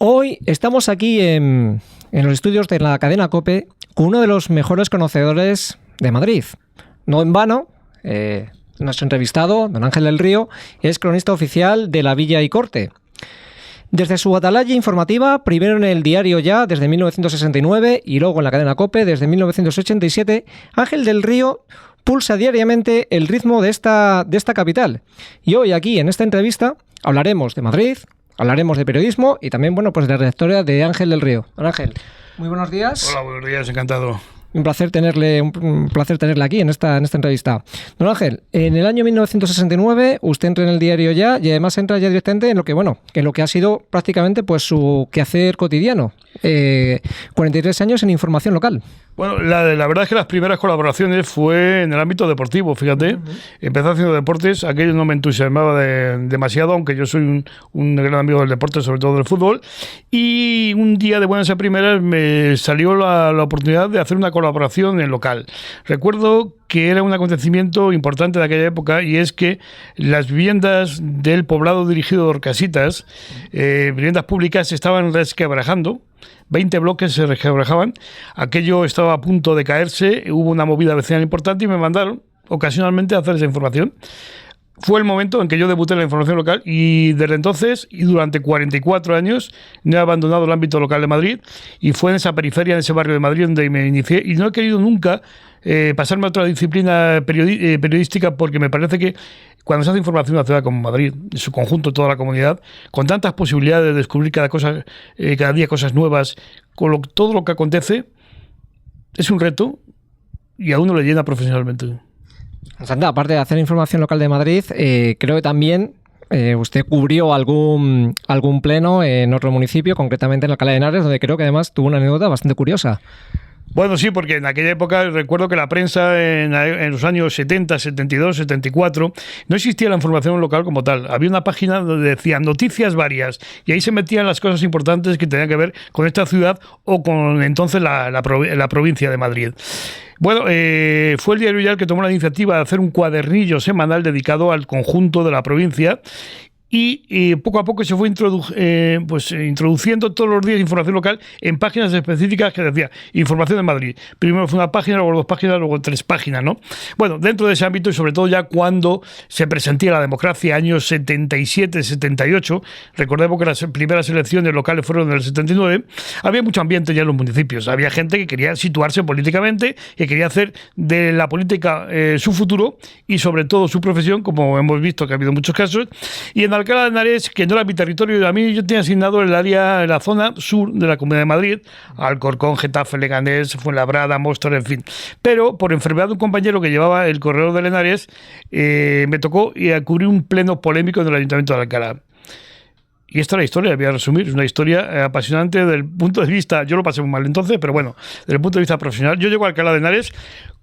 Hoy estamos aquí en los estudios de la cadena COPE con uno de los mejores conocedores de Madrid. No en vano, nuestro entrevistado, don Ángel del Río, es cronista oficial de la Villa y Corte. Desde su atalaya informativa, primero en el diario Ya desde 1969 y luego en la cadena COPE desde 1987, Ángel del Río pulsa diariamente el ritmo de esta capital. Y hoy aquí en esta entrevista hablaremos de Madrid, hablaremos de periodismo y también, bueno, pues de la trayectoria de Ángel del Río. Don Ángel, muy buenos días. Hola, buenos días, encantado. Un placer tenerle aquí en esta entrevista. Don Ángel, en el año 1969 usted entra en el diario Ya y además entra ya directamente en lo que ha sido prácticamente pues su quehacer cotidiano. 43 años en información local. Bueno, la verdad es que las primeras colaboraciones fue en el ámbito deportivo, fíjate. Empecé haciendo deportes, aquello no me entusiasmaba demasiado, aunque yo soy un gran amigo del deporte, sobre todo del fútbol. Y un día de buenas a primeras me salió la oportunidad de hacer una colaboración en local. Recuerdo que era un acontecimiento importante de aquella época, y es que las viviendas del poblado dirigido de Orcasitas, viviendas públicas, se estaban resquebrajando. 20 bloques se resquebrajaban, aquello estaba a punto de caerse, hubo una movida vecinal importante y me mandaron ocasionalmente a hacer esa información. Fue el momento en que yo debuté en la información local y desde entonces y durante 44 años no he abandonado el ámbito local de Madrid, y fue en esa periferia, en ese barrio de Madrid donde me inicié, y no he querido nunca pasarme a otra disciplina periodística, porque me parece que cuando se hace información en una ciudad como Madrid, en su conjunto, toda la comunidad, con tantas posibilidades de descubrir cada día cosas nuevas, todo lo que acontece, es un reto y a uno le llena profesionalmente. Santa, aparte de hacer información local de Madrid, creo que también usted cubrió algún pleno en otro municipio, concretamente en Alcalá de Henares, donde creo que además tuvo una anécdota bastante curiosa. Bueno, sí, porque en aquella época recuerdo que la prensa en los años 70, 72, 74, no existía la información local como tal. Había una página donde decía noticias varias, y ahí se metían las cosas importantes que tenían que ver con esta ciudad o con entonces la provincia de Madrid. Bueno, fue el diario Ya el que tomó la iniciativa de hacer un cuadernillo semanal dedicado al conjunto de la provincia. Y poco a poco se fue introduciendo todos los días información local en páginas específicas que decía Información de Madrid. Primero fue una página, luego 2 páginas, luego 3 páginas, ¿no? Bueno, dentro de ese ámbito, y sobre todo ya cuando se presentía la democracia, años 77, 78, recordemos que las primeras elecciones locales fueron en el 79, había mucho ambiente ya en los municipios. Había gente que quería situarse políticamente, que quería hacer de la política su futuro y sobre todo su profesión, como hemos visto que ha habido muchos casos. Y en Alcalá de Henares, que no era mi territorio, a mí yo tenía asignado el área, la zona sur de la Comunidad de Madrid, Alcorcón, Getafe, Leganés, Fuenlabrada, Móstoles, en fin. Pero por enfermedad de un compañero que llevaba el corredor de Henares, me tocó cubrir un pleno polémico en el Ayuntamiento de Alcalá. Y esta es la historia, voy a resumir, es una historia apasionante desde el punto de vista, yo lo pasé muy mal entonces, pero bueno, desde el punto de vista profesional. Yo llego a Alcalá de Henares,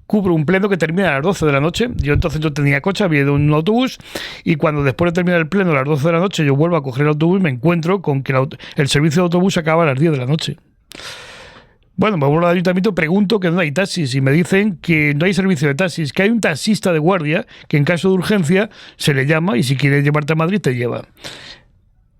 cubro un pleno que termina a las 12 de la noche. Yo entonces no tenía coche, había ido en un autobús, y cuando después de terminar el pleno a las 12 de la noche yo vuelvo a coger el autobús y me encuentro con que el servicio de autobús acaba a las 10 de la noche. Bueno, me vuelvo al ayuntamiento, pregunto que no hay taxis y me dicen que no hay servicio de taxis, que hay un taxista de guardia que en caso de urgencia se le llama y si quiere llevarte a Madrid te lleva.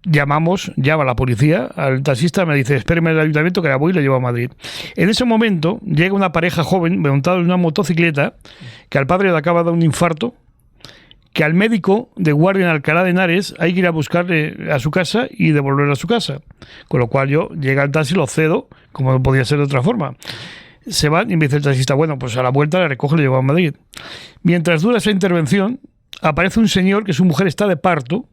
Llama a la policía, al taxista me dice, espéreme en el ayuntamiento que la voy y la llevo a Madrid. En ese momento llega una pareja joven montada en una motocicleta, que al padre le acaba de dar un infarto, que al médico de guardia en Alcalá de Henares hay que ir a buscarle a su casa y devolverlo a su casa. Con lo cual yo llega al taxi, lo cedo, como no podía ser de otra forma. Se van y me dice el taxista, bueno, pues a la vuelta le recoge y le llevo a Madrid. Mientras dura esa intervención, aparece un señor que su mujer está de parto,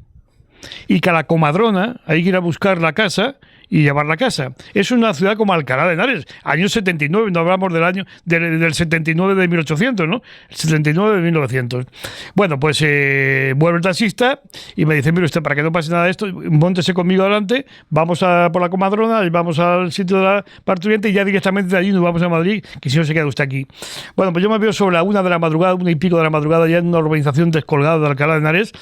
y que a la comadrona hay que ir a buscar la casa y llevarla a casa. Es una ciudad como Alcalá de Henares, año 79, no hablamos del 79 de 1800, ¿no? El 79 de 1900. Bueno, pues vuelve el taxista y me dice, mire usted, para que no pase nada de esto, móntese conmigo adelante, vamos por la comadrona y vamos al sitio de la parturiente y ya directamente de allí nos vamos a Madrid, que si no se queda usted aquí. Bueno, pues yo me veo sobre la 1 de la madrugada, 1 y pico de la madrugada, ya en una urbanización descolgada de Alcalá de Henares,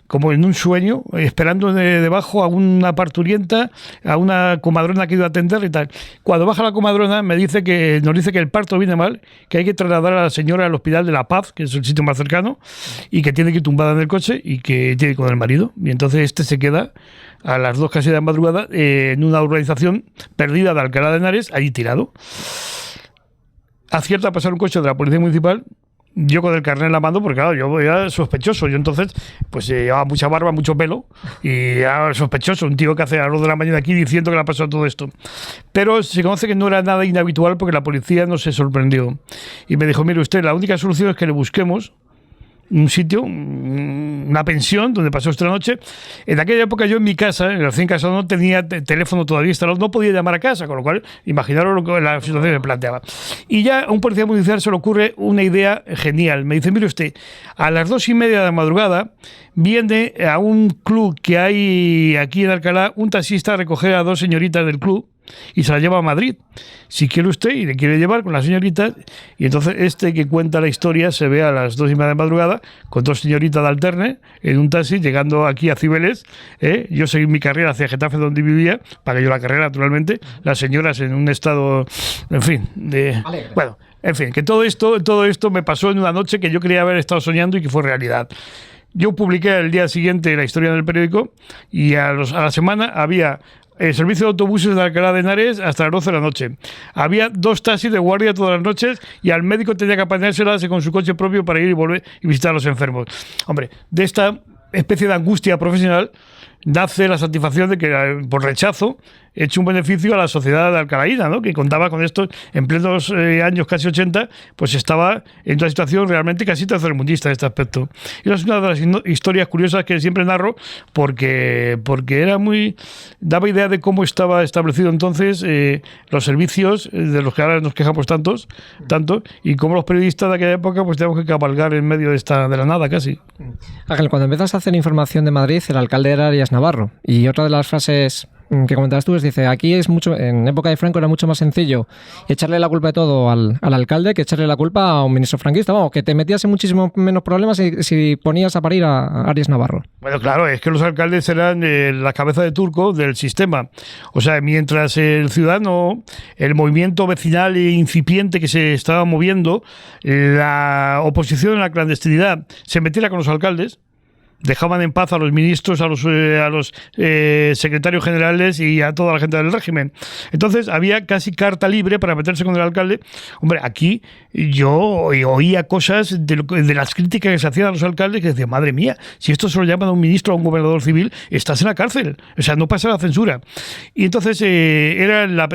como en un sueño, esperando debajo a una parturienta, a una comadrona que iba a atender y tal. Cuando baja la comadrona nos dice que el parto viene mal, que hay que trasladar a la señora al Hospital de La Paz, que es el sitio más cercano, y que tiene que ir tumbada en el coche y que tiene que ir con el marido. Y entonces se queda a las 2 casi de la madrugada en una urbanización perdida de Alcalá de Henares, allí tirado. Acierta a pasar un coche de la Policía Municipal, yo con el carnet en la mano, porque claro, yo era sospechoso. Yo entonces, pues llevaba mucha barba, mucho pelo, y era sospechoso, un tío que hace a las 2 de la mañana aquí diciendo que le ha pasado todo esto. Pero se conoce que no era nada inhabitual porque la policía no se sorprendió. Y me dijo, mire usted, la única solución es que le busquemos un sitio, una pensión donde pasó esta noche. En aquella época yo en mi casa, en el recién casado, no tenía teléfono todavía instalado, no podía llamar a casa, con lo cual imaginaros la situación que me planteaba. Y ya a un policía municipal se le ocurre una idea genial. Me dice, mire usted, a las 2:30 de la madrugada viene a un club que hay aquí en Alcalá un taxista a recoger a 2 señoritas del club y se la lleva a Madrid. Si quiere usted y le quiere llevar con las señoritas, y entonces que cuenta la historia se ve a las 2:30 de la madrugada con 2 señoritas de alterne en un taxi llegando aquí a Cibeles. Yo seguí mi carrera hacia Getafe, donde vivía, pagué yo la carrera naturalmente, las señoras en un estado, en fin, bueno, en fin, que todo esto me pasó en una noche que yo creía haber estado soñando y que fue realidad. Yo publiqué al día siguiente la historia en el periódico y a la semana había el servicio de autobuses de Alcalá de Henares hasta las 12 de la noche. Había 2 taxis de guardia todas las noches y al médico tenía que apañárselas con su coche propio para ir y volver y visitar a los enfermos. Hombre, de esta especie de angustia profesional nace la satisfacción de que, por rechazo, he hecho un beneficio a la sociedad alcalaína, ¿no? Que contaba con esto en plenos años casi 80, pues estaba en una situación realmente casi tercermundista en este aspecto. Y es una de las historias curiosas que siempre narro porque daba idea de cómo estaba establecido entonces los servicios de los que ahora nos quejamos tanto, y cómo los periodistas de aquella época pues teníamos que cabalgar en medio de la nada casi. Ángel, cuando empiezas a hacer información de Madrid, el alcalde era Arias Navarro, y otra de las frases que comentabas tú, dice, aquí en época de Franco era mucho más sencillo echarle la culpa de todo al alcalde que echarle la culpa a un ministro franquista. Vamos, que te metías en muchísimo menos problemas si ponías a parir a Arias Navarro. Bueno, claro, es que los alcaldes eran la cabeza de turco del sistema. O sea, mientras el ciudadano, el movimiento vecinal e incipiente que se estaba moviendo, la oposición a la clandestinidad se metiera con los alcaldes, dejaban en paz a los ministros, a los secretarios generales y a toda la gente del régimen. Entonces había casi carta libre para meterse con el alcalde. Hombre, aquí yo oía cosas de las críticas que se hacían a los alcaldes que decían, madre mía, si esto se lo llaman a un ministro o a un gobernador civil, estás en la cárcel. O sea, no pasa la censura. Y entonces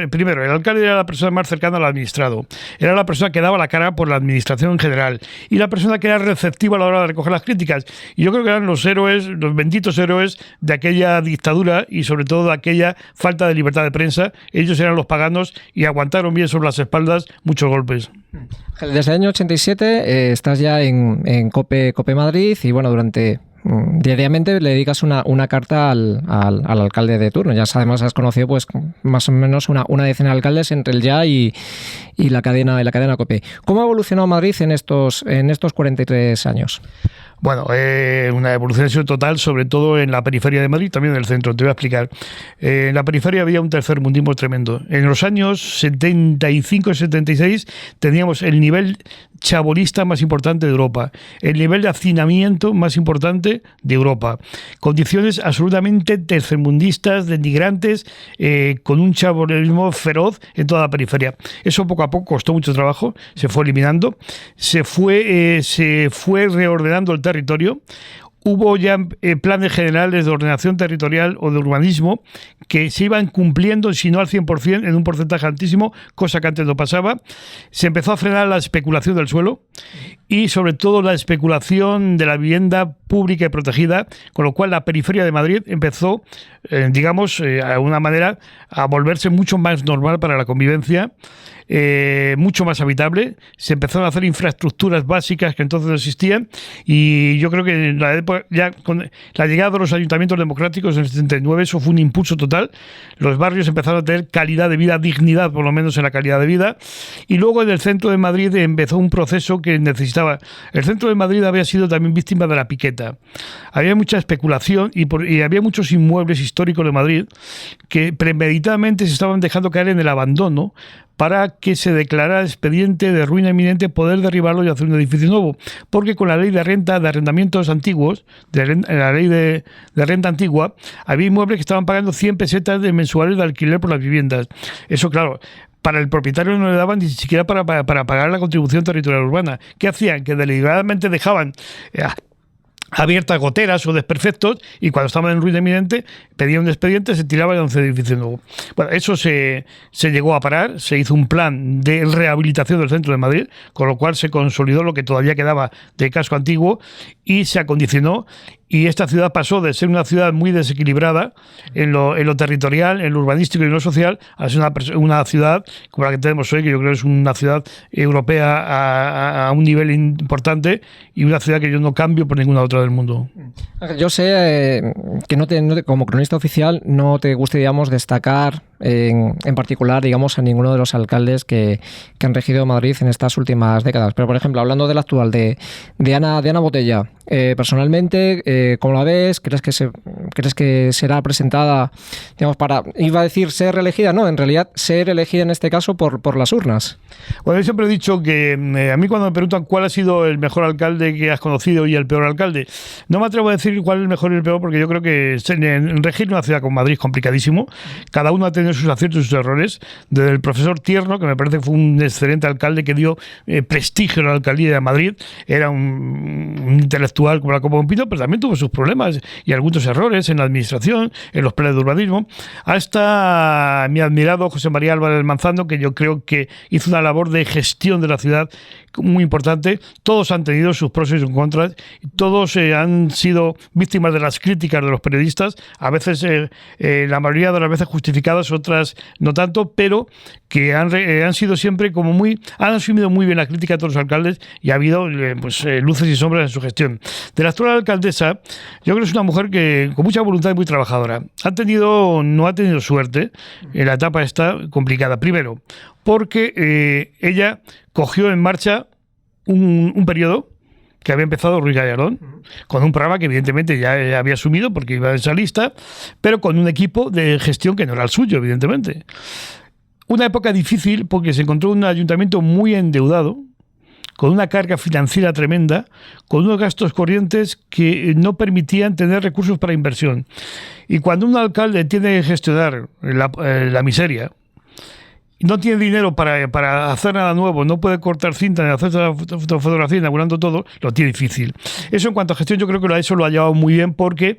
primero, el alcalde era la persona más cercana al administrado. Era la persona que daba la cara por la administración en general. Y la persona que era receptiva a la hora de recoger las críticas. Y yo creo que eran los héroes, los benditos héroes de aquella dictadura y sobre todo de aquella falta de libertad de prensa. Ellos eran los paganos y aguantaron bien sobre las espaldas muchos golpes. Desde el año 87 estás ya en COPE Madrid y bueno, diariamente le dedicas una carta al alcalde de turno. Ya además has conocido pues más o menos una decena de alcaldes entre el ya y la cadena COPE. ¿Cómo ha evolucionado Madrid en estos 43 años? Bueno, una evolución total, sobre todo en la periferia de Madrid, también en el centro. Te voy a explicar. En la periferia había un tercermundismo tremendo. En los años 75 y 76 teníamos el nivel chabolista más importante de Europa, el nivel de hacinamiento más importante de Europa, condiciones absolutamente tercermundistas, denigrantes, con un chabolismo feroz en toda la periferia. Eso poco a poco costó mucho trabajo, se fue eliminando, se fue reordenando el territorio. Hubo ya planes generales de ordenación territorial o de urbanismo que se iban cumpliendo, si no al 100%, en un porcentaje altísimo, cosa que antes no pasaba. Se empezó a frenar la especulación del suelo y sobre todo la especulación de la vivienda pública y protegida, con lo cual la periferia de Madrid empezó, de alguna manera, a volverse mucho más normal para la convivencia. mucho más habitable, se empezaron a hacer infraestructuras básicas que entonces no existían, y yo creo que en la época, ya con la llegada de los ayuntamientos democráticos en el 79, eso fue un impulso total. Los barrios empezaron a tener calidad de vida, dignidad por lo menos en la calidad de vida, y luego en el centro de Madrid empezó un proceso que necesitaba. El centro de Madrid había sido también víctima de la piqueta. Había mucha especulación y había muchos inmuebles históricos de Madrid que premeditadamente se estaban dejando caer en el abandono para que se declarara expediente de ruina inminente, poder derribarlo y hacer un edificio nuevo. Porque con la ley de renta de arrendamientos antiguos, la ley de renta antigua, había inmuebles que estaban pagando 100 pesetas de mensuales de alquiler por las viviendas. Eso, claro, para el propietario no le daban ni siquiera para pagar la contribución territorial urbana. ¿Qué hacían? Que deliberadamente dejaban abiertas goteras o desperfectos, y cuando estaban en ruina inminente pedían un expediente, se tiraba de un edificio nuevo. Bueno, eso se llegó a parar, se hizo un plan de rehabilitación del centro de Madrid, con lo cual se consolidó lo que todavía quedaba de casco antiguo y se acondicionó, y esta ciudad pasó de ser una ciudad muy desequilibrada en lo territorial, en lo urbanístico y en lo social, a ser una ciudad como la que tenemos hoy, que yo creo que es una ciudad europea a un nivel importante, y una ciudad que yo no cambio por ninguna otra del mundo. Yo sé que como cronista oficial no te gusta, digamos, destacar en particular, digamos, a ninguno de los alcaldes que han regido Madrid en estas últimas décadas. Pero, por ejemplo, hablando del actual, de Ana Botella, personalmente, ¿cómo la ves? ¿Crees que será presentada, digamos, iba a decir ser reelegida? No, en realidad ser elegida en este caso por las urnas. Bueno, yo siempre he dicho que a mí cuando me preguntan cuál ha sido el mejor alcalde que has conocido y el peor alcalde, no me atrevo a decir cuál es el mejor y el peor, porque yo creo que en regir una ciudad como Madrid es complicadísimo. Cada uno ha tenido sus aciertos y sus errores. Desde el profesor Tierno, que me parece que fue un excelente alcalde que dio prestigio a la alcaldía de Madrid, era un intelectual como la copa de un pino, pero también tuvo sus problemas y algunos errores en la administración, en los planes de urbanismo, hasta mi admirado José María Álvarez Manzano, que yo creo que hizo una labor de gestión de la ciudad muy importante. Todos han tenido sus pros y sus contras, todos han sido víctimas de las críticas de los periodistas, a veces la mayoría de las veces justificadas, otras no tanto, pero que han sido siempre han asumido muy bien la crítica de todos los alcaldes, y ha habido luces y sombras en su gestión. De la actual alcaldesa, yo creo que es una mujer que con mucha voluntad y muy trabajadora. No ha tenido suerte en la etapa esta complicada. Primero, porque ella cogió en marcha un periodo que había empezado Ruiz Gallardón, con un programa que evidentemente ya había asumido porque iba en esa lista, pero con un equipo de gestión que no era el suyo, evidentemente. Una época difícil porque se encontró un ayuntamiento muy endeudado, con una carga financiera tremenda, con unos gastos corrientes que no permitían tener recursos para inversión. Y cuando un alcalde tiene que gestionar la miseria, no tiene dinero para hacer nada nuevo, no puede cortar cinta ni hacer fotografía inaugurando todo, lo tiene difícil. Eso en cuanto a gestión, yo creo que eso lo ha llevado muy bien, porque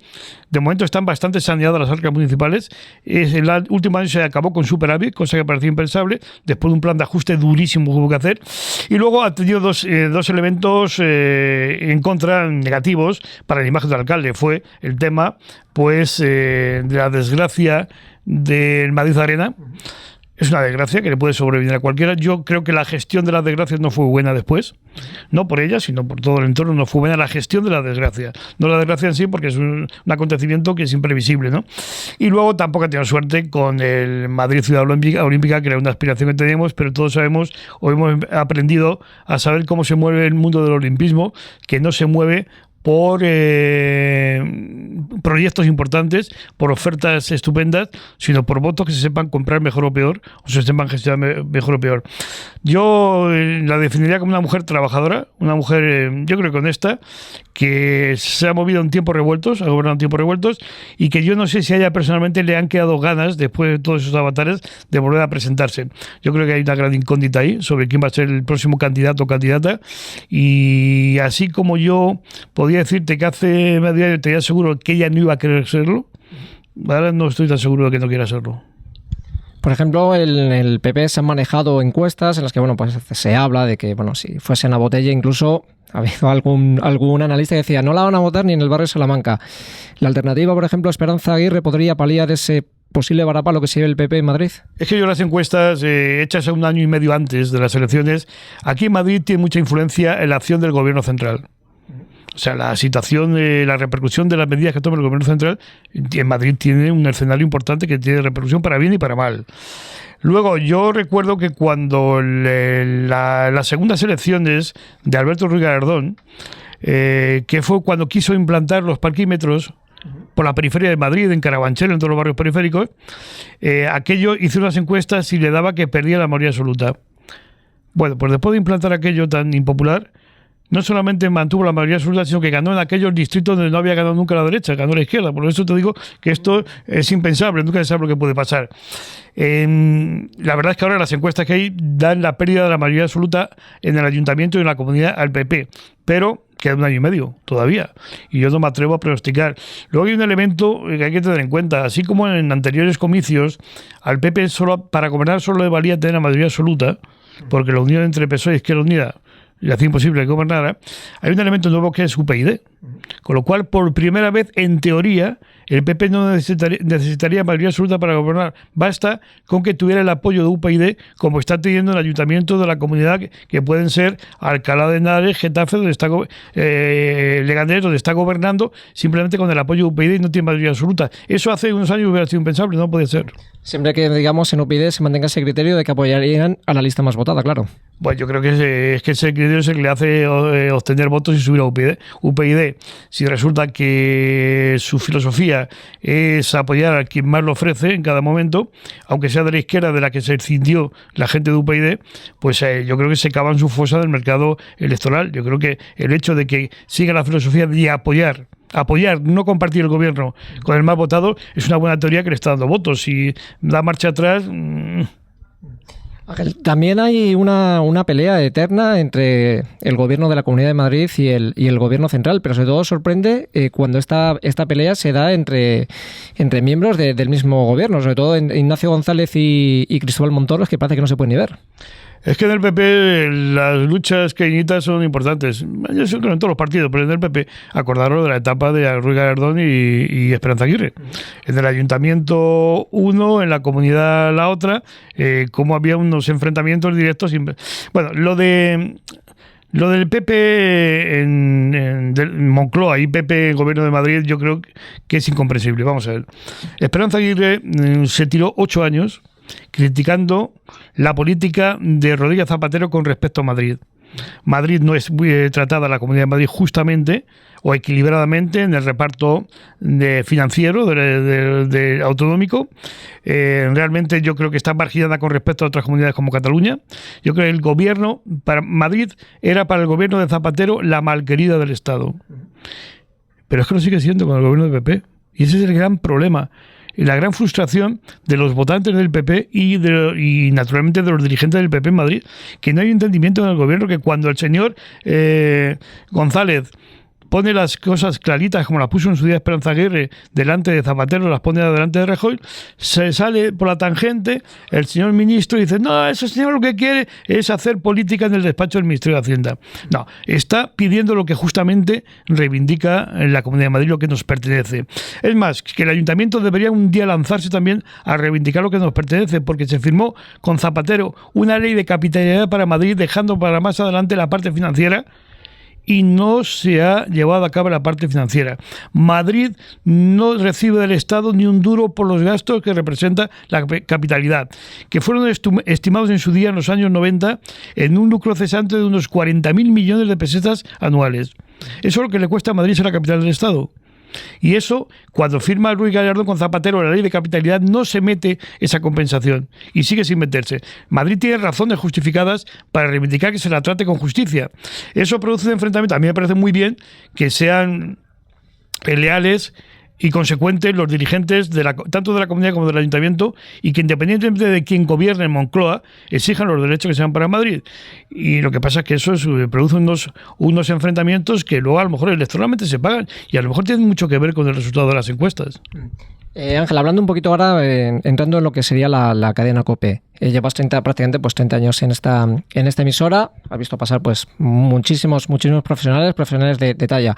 de momento están bastante saneadas las arcas municipales. En el último año se acabó con superávit, cosa que parecía impensable, después de un plan de ajuste durísimo que hubo que hacer. Y luego ha tenido dos elementos en contra, negativos, para la imagen del alcalde. Fue el tema de la desgracia del Madrid Arena. Es una desgracia que le puede sobrevivir a cualquiera. Yo creo que la gestión de las desgracias no fue buena después. No por ella, sino por todo el entorno. No fue buena la gestión de la desgracia. No la desgracia en sí, porque es un acontecimiento que es imprevisible, ¿no? Y luego tampoco ha tenido suerte con el Madrid Ciudad Olímpica, que era una aspiración que teníamos, pero todos sabemos, o hemos aprendido a saber cómo se mueve el mundo del olimpismo, que no se mueve por proyectos importantes, por ofertas estupendas, sino por votos que se sepan comprar mejor o peor, o se sepan gestionar mejor o peor. Yo la definiría como una mujer trabajadora, una mujer, yo creo que honesta, que se ha movido en tiempos revueltos, ha gobernado en tiempos revueltos, y que yo no sé si a ella personalmente le han quedado ganas, después de todos esos avatares, de volver a presentarse. Yo creo que hay una gran incógnita ahí sobre quién va a ser el próximo candidato o candidata, y así como yo podía decirte que hace medio año te aseguro que ella no iba a querer serlo, ahora no estoy tan seguro de que no quiera serlo. Por ejemplo, el PP se han manejado encuestas en las que, bueno, pues se habla de que, bueno, si fuese Ana Botella, incluso ha habido algún analista que decía no la van a votar ni en el barrio de Salamanca. La alternativa, por ejemplo, Esperanza Aguirre podría paliar ese posible varapalo que se lleve el PP en Madrid? Es que yo las encuestas hechas a 1 año y medio antes de las elecciones, aquí en Madrid tiene mucha influencia en la acción del gobierno central. O sea, la situación, la repercusión de las medidas que toma el gobierno central en Madrid tiene un escenario importante que tiene repercusión para bien y para mal. Luego, yo recuerdo que cuando las segundas elecciones de Alberto Ruiz Gallardón, que fue cuando quiso implantar los parquímetros por la periferia de Madrid, en Carabanchel, en todos los barrios periféricos, aquello hizo unas encuestas y le daba que perdía la mayoría absoluta. Bueno, pues después de implantar aquello tan impopular, no solamente mantuvo la mayoría absoluta, sino que ganó en aquellos distritos donde no había ganado nunca la derecha, ganó la izquierda. Por eso te digo que esto es impensable, nunca se sabe lo que puede pasar. La verdad es que ahora las encuestas que hay dan la pérdida de la mayoría absoluta en el ayuntamiento y en la comunidad al PP, pero queda 1 año y medio todavía, y yo no me atrevo a pronosticar. Luego hay un elemento que hay que tener en cuenta, así como en anteriores comicios, al PP para gobernar solo le valía tener la mayoría absoluta, porque la unión entre PSOE y Izquierda Unida y hacía imposible que gobernara. Hay un elemento nuevo que es UPyD, con lo cual por primera vez, en teoría, el PP no necesitaría mayoría absoluta para gobernar. Basta con que tuviera el apoyo de UPyD, como está teniendo el ayuntamiento de la comunidad, que pueden ser Alcalá de Henares, Getafe, donde está Leganés, donde está gobernando, simplemente con el apoyo de UPyD y no tiene mayoría absoluta. Eso hace unos años hubiera sido impensable, no puede ser. Siempre que, digamos, en UPyD se mantenga ese criterio de que apoyarían a la lista más votada, claro. Bueno, yo creo que ese criterio es el que le hace obtener votos y subir a UPyD. Si resulta que su filosofía es apoyar a quien más lo ofrece en cada momento, aunque sea de la izquierda de la que se escindió la gente de UPyD, pues yo creo que se cavan su fosa del mercado electoral. Yo creo que el hecho de que siga la filosofía de apoyar, no compartir el gobierno con el más votado, es una buena teoría que le está dando votos. Si da marcha atrás... También hay una pelea eterna entre el gobierno de la Comunidad de Madrid y el gobierno central, pero sobre todo sorprende cuando esta pelea se da entre miembros del mismo gobierno, sobre todo Ignacio González y Cristóbal Montoro, que parece que no se pueden ni ver. Es que en el PP las luchas cañitas son importantes. Yo sé que en todos los partidos, pero en el PP acordaron de la etapa de Ruiz Gallardón y Esperanza Aguirre. En el ayuntamiento uno, en la comunidad la otra, cómo había unos enfrentamientos directos. Bueno, lo del PP en Moncloa y PP en Gobierno de Madrid, yo creo que es incomprensible. Vamos a ver. Esperanza Aguirre se tiró 8 años criticando la política de Rodríguez Zapatero con respecto a Madrid. Madrid no es muy tratada, la Comunidad de Madrid, justamente o equilibradamente en el reparto financiero de autonómico. Realmente yo creo que está marginada con respecto a otras comunidades como Cataluña. Yo creo que el gobierno, para Madrid, era para el gobierno de Zapatero la malquerida del Estado. Pero es que lo sigue siendo con el gobierno del PP. Y ese es el gran problema. Y la gran frustración de los votantes del PP y naturalmente de los dirigentes del PP en Madrid, que no hay entendimiento en el gobierno, que cuando el señor González pone las cosas claritas, como las puso en su día Esperanza Aguirre, delante de Zapatero, las pone delante de Rajoy, se sale por la tangente el señor ministro y dice, no, ese señor lo que quiere es hacer política en el despacho del Ministerio de Hacienda. No, está pidiendo lo que justamente reivindica en la Comunidad de Madrid, lo que nos pertenece. Es más, que el Ayuntamiento debería un día lanzarse también a reivindicar lo que nos pertenece, porque se firmó con Zapatero una ley de capitalidad para Madrid, dejando para más adelante la parte financiera, y no se ha llevado a cabo la parte financiera. Madrid no recibe del Estado ni un duro por los gastos que representa la capitalidad, que fueron estimados en su día, en los años 90, en un lucro cesante de unos 40.000 millones de pesetas anuales. Eso es lo que le cuesta a Madrid ser la capital del Estado. Y eso, cuando firma Ruiz Gallardón con Zapatero la ley de capitalidad, no se mete esa compensación y sigue sin meterse. Madrid tiene razones justificadas para reivindicar que se la trate con justicia. Eso produce un enfrentamiento. A mí me parece muy bien que sean leales y consecuentes los dirigentes tanto de la comunidad como del ayuntamiento, y que independientemente de quién gobierne en Moncloa, exijan los derechos que sean para Madrid. Y lo que pasa es que eso produce unos enfrentamientos que luego a lo mejor electoralmente se pagan y a lo mejor tienen mucho que ver con el resultado de las encuestas. Ángel, hablando un poquito ahora, entrando en lo que sería la cadena COPE. Llevas prácticamente 30 años en esta emisora. Has visto pasar pues muchísimos profesionales de talla.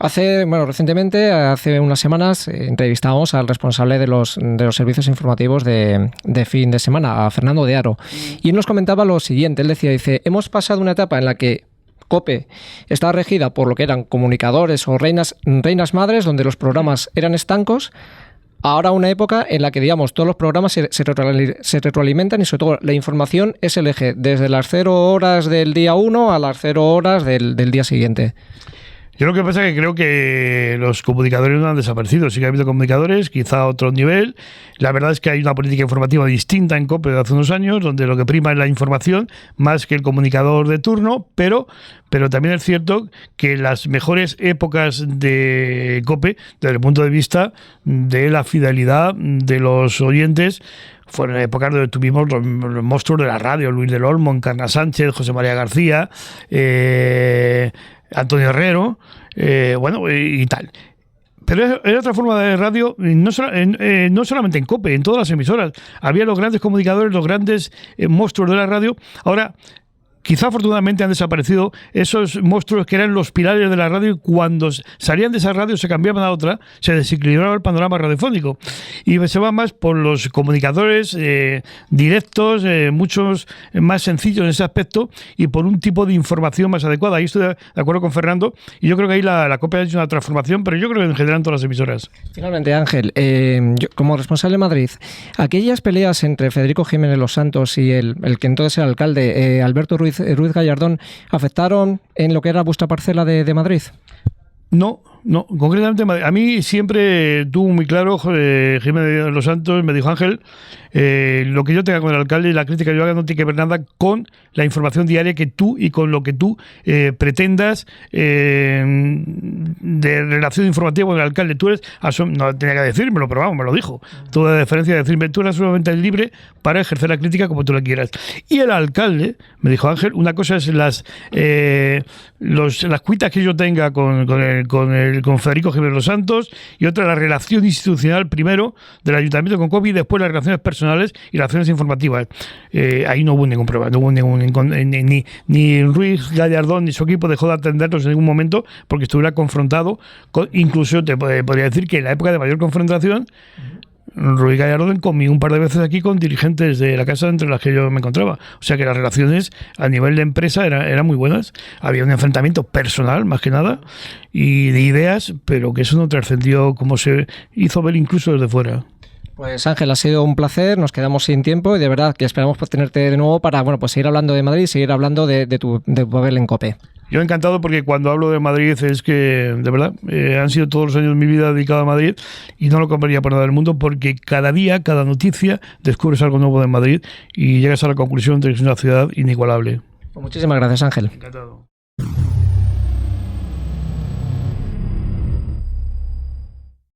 Recientemente, hace unas semanas, entrevistamos al responsable de los servicios informativos de fin de semana, a Fernando de Aro. Y él nos comentaba lo siguiente. Él decía, hemos pasado una etapa en la que COPE estaba regida por lo que eran comunicadores o reinas madres, donde los programas eran estancos. Ahora una época en la que, digamos, todos los programas se retroalimentan y sobre todo la información es el eje, desde las 0 horas del día 1 a las 0 horas del día siguiente. Yo lo que pasa es que creo que los comunicadores no han desaparecido. Sí que ha habido comunicadores, quizá a otro nivel. La verdad es que hay una política informativa distinta en COPE de hace unos años, donde lo que prima es la información más que el comunicador de turno, pero también es cierto que las mejores épocas de COPE, desde el punto de vista de la fidelidad de los oyentes, fueron épocas donde tuvimos los monstruos de la radio, Luis del Olmo, Encarna Sánchez, José María García, Antonio Herrero, y tal. Pero era otra forma de radio, no solamente en COPE, en todas las emisoras. Había los grandes comunicadores, los grandes monstruos de la radio. Ahora, quizá afortunadamente han desaparecido esos monstruos que eran los pilares de la radio, y cuando salían de esa radio se cambiaban a otra, se desequilibraba el panorama radiofónico y se va más por los comunicadores directos, muchos más sencillos en ese aspecto, y por un tipo de información más adecuada. Ahí estoy de acuerdo con Fernando, y yo creo que ahí la COPE ha hecho una transformación, pero yo creo que en general en todas las emisoras. Finalmente, Ángel, yo, como responsable de Madrid, aquellas peleas entre Federico Jiménez Los Santos y el que entonces era alcalde, Alberto Ruiz Gallardón, ¿afectaron en lo que era vuestra parcela de Madrid? No, concretamente a mí siempre tuvo muy claro Jiménez Los Santos, me dijo: Ángel, lo que yo tenga con el alcalde y la crítica que yo haga no tiene que ver nada con la información diaria que tú y con lo que tú pretendas de relación informativa con el alcalde. Tú eres, no tenía que decírmelo, pero vamos, me lo dijo. Tuve la deferencia de decirme: tú eres absolutamente libre para ejercer la crítica como tú la quieras. Y el alcalde me dijo: Ángel, una cosa es las cuitas que yo tenga con Federico Jiménez Los Santos, y otra la relación institucional, primero del ayuntamiento con COPE y después las relaciones personales y relaciones informativas. Ahí no hubo ningún problema, no hubo ni Ruiz Gallardón ni su equipo dejó de atenderlos en ningún momento porque estuviera confrontado incluso te podría decir que en la época de mayor confrontación, Ruiz Gallardón comí un par de veces aquí con dirigentes de la casa entre las que yo me encontraba. O sea que las relaciones a nivel de empresa eran muy buenas. Había un enfrentamiento personal, más que nada, y de ideas, pero que eso no trascendió como se hizo ver incluso desde fuera. Pues Ángel, ha sido un placer, nos quedamos sin tiempo y de verdad que esperamos tenerte de nuevo para seguir hablando de Madrid, seguir hablando de tu papel en COPE. Yo encantado, porque cuando hablo de Madrid es que, de verdad, han sido todos los años de mi vida dedicado a Madrid y no lo cambiaría por nada del mundo, porque cada día, cada noticia, descubres algo nuevo de Madrid y llegas a la conclusión de que es una ciudad inigualable. Pues muchísimas gracias, Ángel. Encantado.